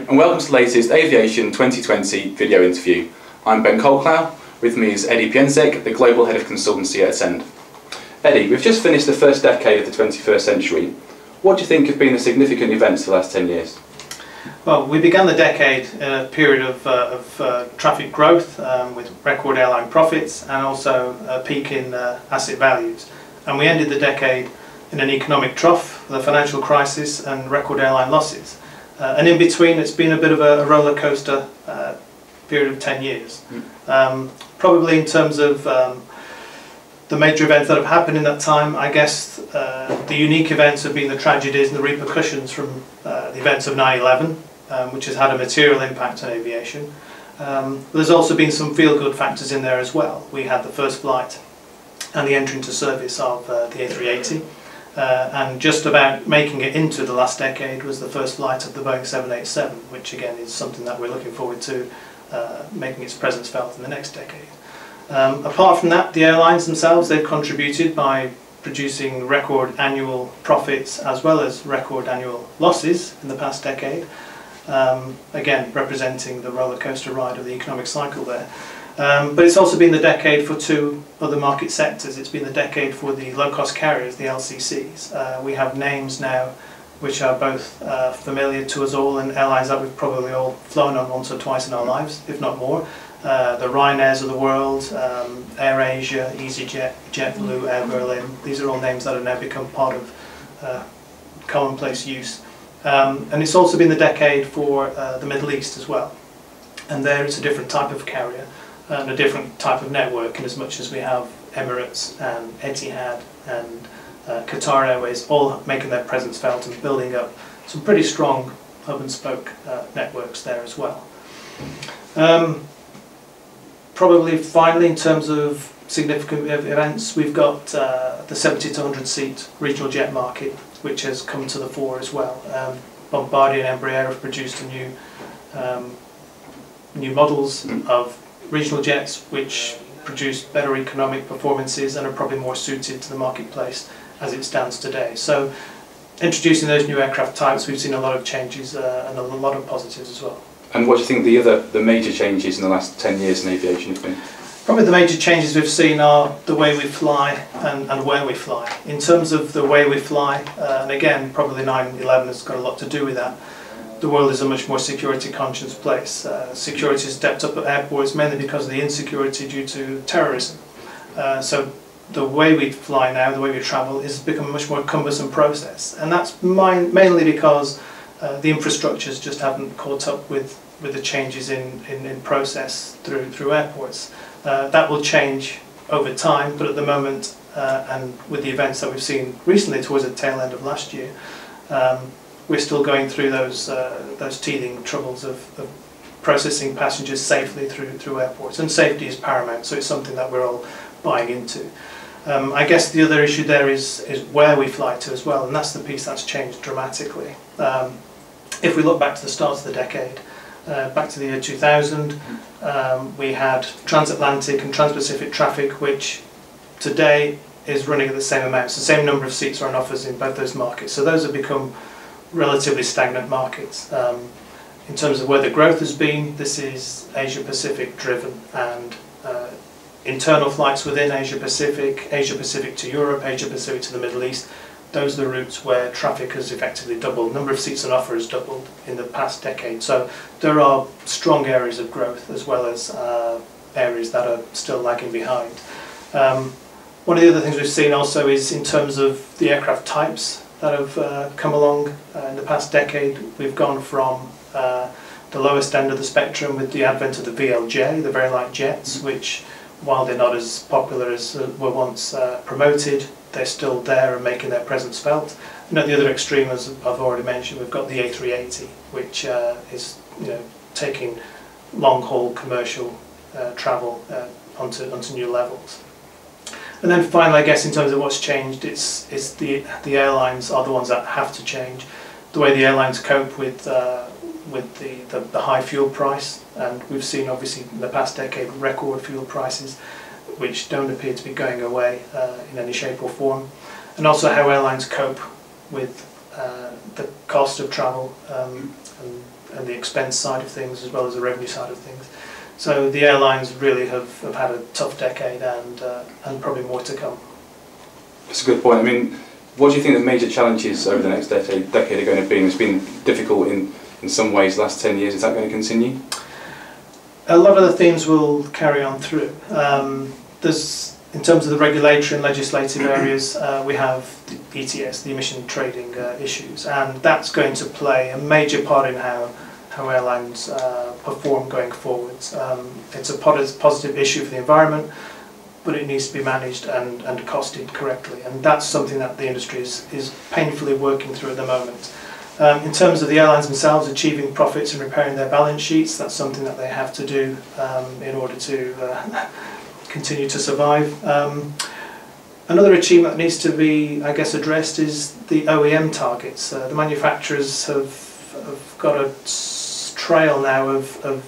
and welcome to the latest Aviation 2020 video interview. I'm Ben Colclough, with me is Eddy Pieniazek, the Global Head of Consultancy at Ascend. Eddy, we've just finished the first decade of the 21st century. What do you think have been the significant events of the last 10 years? Well, we began the decade in a period of traffic growth with record airline profits and also a peak in asset values. And we ended the decade in an economic trough, the financial crisis and record airline losses. And in between, it's been a bit of a roller coaster period of 10 years. Probably in terms of the major events that have happened in that time, I guess the unique events have been the tragedies and the repercussions from the events of 9/11, which has had a material impact on aviation. There's also been some feel-good factors in there as well. We had the first flight and the entry into service of the A380. And just about making it into the last decade was the first flight of the Boeing 787, which again is something that we're looking forward to making its presence felt in the next decade. Apart from that, the airlines themselves, they've contributed by producing record annual profits as well as record annual losses in the past decade, again representing the roller coaster ride of the economic cycle there. But it's also been the decade for two other market sectors. It's been the decade for the low-cost carriers, the LCCs. We have names now which are both familiar to us all, and airlines that we've probably all flown on once or twice in our lives, if not more. The Ryanairs of the world, AirAsia, EasyJet, JetBlue, Air Berlin. These are all names that have now become part of commonplace use. And it's also been the decade for the Middle East as well. And there it's a different type of carrier and a different type of network, in as much as we have Emirates and Etihad and Qatar Airways all making their presence felt and building up some pretty strong hub and spoke networks there as well. Probably finally, in terms of significant events, we've got the 70 to 100 seat regional jet market, which has come to the fore as well. Bombardier and Embraer have produced a new models of regional jets which produce better economic performances and are probably more suited to the marketplace as it stands today. So introducing those new aircraft types, we've seen a lot of changes and a lot of positives as well. And what do you think the major changes in the last 10 years in aviation have been? Probably the major changes we've seen are the way we fly and where we fly. In terms of the way we fly, and again probably 9/11 has got a lot to do with that, the world is a much more security conscious place. Security has stepped up at airports mainly because of the insecurity due to terrorism. So the way we fly now, the way we travel, has become a much more cumbersome process, and that's mainly because the infrastructures just haven't caught up with the changes in process through airports. That will change over time, but at the moment, and with the events that we've seen recently towards the tail end of last year, we're still going through those teething troubles of processing passengers safely through airports, and safety is paramount, so it's something that we're all buying into. I guess the other issue there is where we fly to as well, and that's the piece that's changed dramatically. If we look back to the start of the decade, back to the year 2000, we had transatlantic and trans-Pacific traffic, which today is running at the same amounts. The same number of seats are on offers in both those markets. So those have become relatively stagnant markets. In terms of where the growth has been, this is Asia-Pacific driven, and internal flights within Asia-Pacific to Europe, Asia-Pacific to the Middle East. Those are the routes where traffic has effectively doubled. The number of seats on offer has doubled in the past decade. So there are strong areas of growth as well as areas that are still lagging behind. One of the other things we've seen also is in terms of the aircraft types that have come along in the past decade. We've gone from the lowest end of the spectrum with the advent of the VLJ, the very light jets, which, while they're not as popular as were once promoted, they're still there and making their presence felt. And at the other extreme, as I've already mentioned, we've got the A380, which is taking long-haul commercial travel onto new levels. And then finally, I guess in terms of what's changed, it's the airlines are the ones that have to change. The way the airlines cope with the high fuel price, and we've seen obviously in the past decade record fuel prices, which don't appear to be going away in any shape or form, and also how airlines cope with the cost of travel and and the expense side of things as well as the revenue side of things. So the airlines really have had a tough decade and probably more to come. That's a good point. I mean, what do you think the major challenges over the next decade are going to be? It's been difficult in some ways the last 10 years. Is that going to continue? A lot of the themes will carry on through. In terms of the regulatory and legislative areas, we have the ETS, the emission trading issues, and that's going to play a major part in how airlines perform going forwards. It's a positive issue for the environment, but it needs to be managed and costed correctly, and that's something that the industry is painfully working through at the moment. In terms of the airlines themselves achieving profits and repairing their balance sheets, that's something that they have to do in order to continue to survive. Another achievement that needs to be, I guess, addressed is the OEM targets. The manufacturers have got a trail now of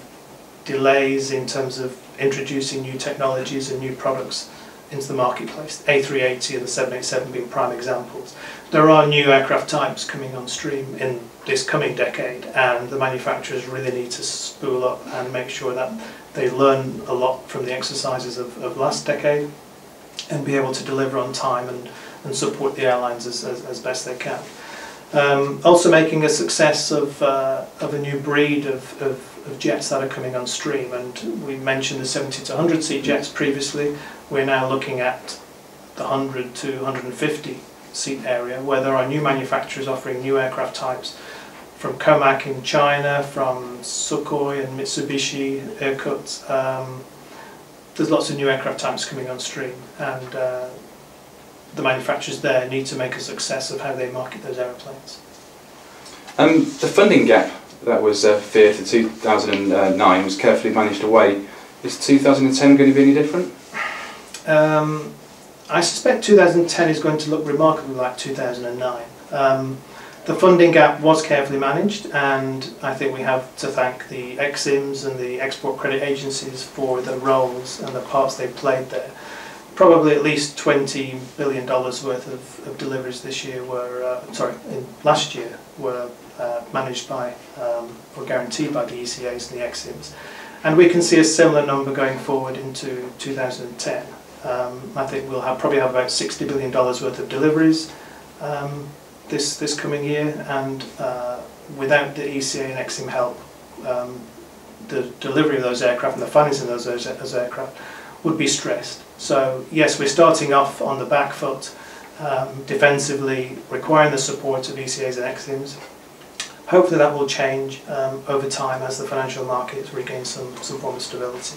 delays in terms of introducing new technologies and new products into the marketplace. A380 and the 787 being prime examples. There are new aircraft types coming on stream in this coming decade, and the manufacturers really need to spool up and make sure that they learn a lot from the exercises of last decade and be able to deliver on time and support the airlines as best they can. Also making a success of a new breed of jets that are coming on stream, and we mentioned the 70 to 100 seat jets previously. We're now looking at the 100 to 150 seat area, where there are new manufacturers offering new aircraft types, from Comac in China, from Sukhoi and Mitsubishi, Irkut. There's lots of new aircraft types coming on stream, and the manufacturers there need to make a success of how they market those aeroplanes. The funding gap that was feared for 2009 was carefully managed away. Is 2010 going to be any different? I suspect 2010 is going to look remarkably like 2009. The funding gap was carefully managed, and I think we have to thank the EXIMs and the export credit agencies for the roles and the parts they played there. Probably at least $20 billion worth of deliveries this year were, last year were managed by or guaranteed by the ECAs and the EXIMs. And we can see a similar number going forward into 2010. I think we'll probably have about $60 billion worth of deliveries this coming year, and without the ECA and EXIM help, the delivery of those aircraft and the financing of those aircraft would be stressed. So yes, we're starting off on the back foot, defensively, requiring the support of ECAs and EXIMs. Hopefully that will change over time as the financial markets regain some form of stability.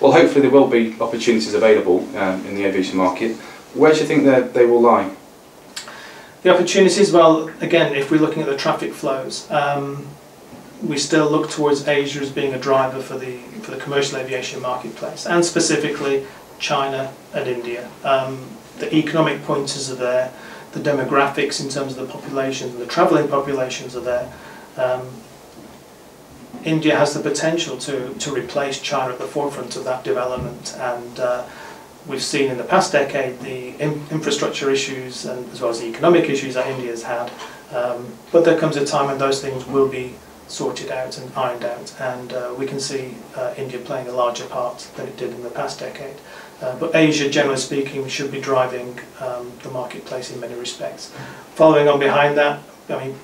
Well, hopefully there will be opportunities available in the aviation market. Where do you think they will lie? The opportunities, well, again, if we're looking at the traffic flows, we still look towards Asia as being a driver for the commercial aviation marketplace, and specifically China and India. The economic pointers are there, the demographics in terms of the populations and the travelling populations are there. India has the potential to replace China at the forefront of that development, and we've seen in the past decade the infrastructure issues and as well as the economic issues that India has had, but there comes a time when those things will be sorted out and ironed out, and we can see India playing a larger part than it did in the past decade. But Asia, generally speaking, should be driving the marketplace in many respects. Following on behind that, I mean,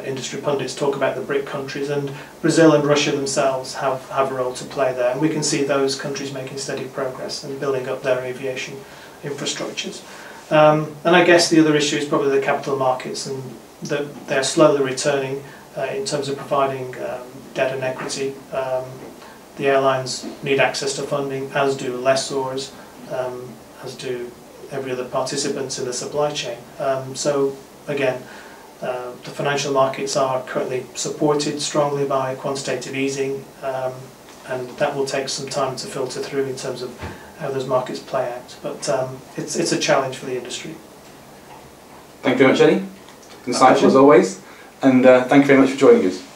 industry pundits talk about the BRIC countries, and Brazil and Russia themselves have a role to play there, and we can see those countries making steady progress and building up their aviation infrastructures. And I guess the other issue is probably the capital markets, and they're slowly returning in terms of providing debt and equity. The airlines need access to funding, as do lessors, as do every other participants in the supply chain. So again, the financial markets are currently supported strongly by quantitative easing, and that will take some time to filter through in terms of how those markets play out. But it's a challenge for the industry. Thank you very much, Eddy. Insightful as always, and thank you very much for joining us.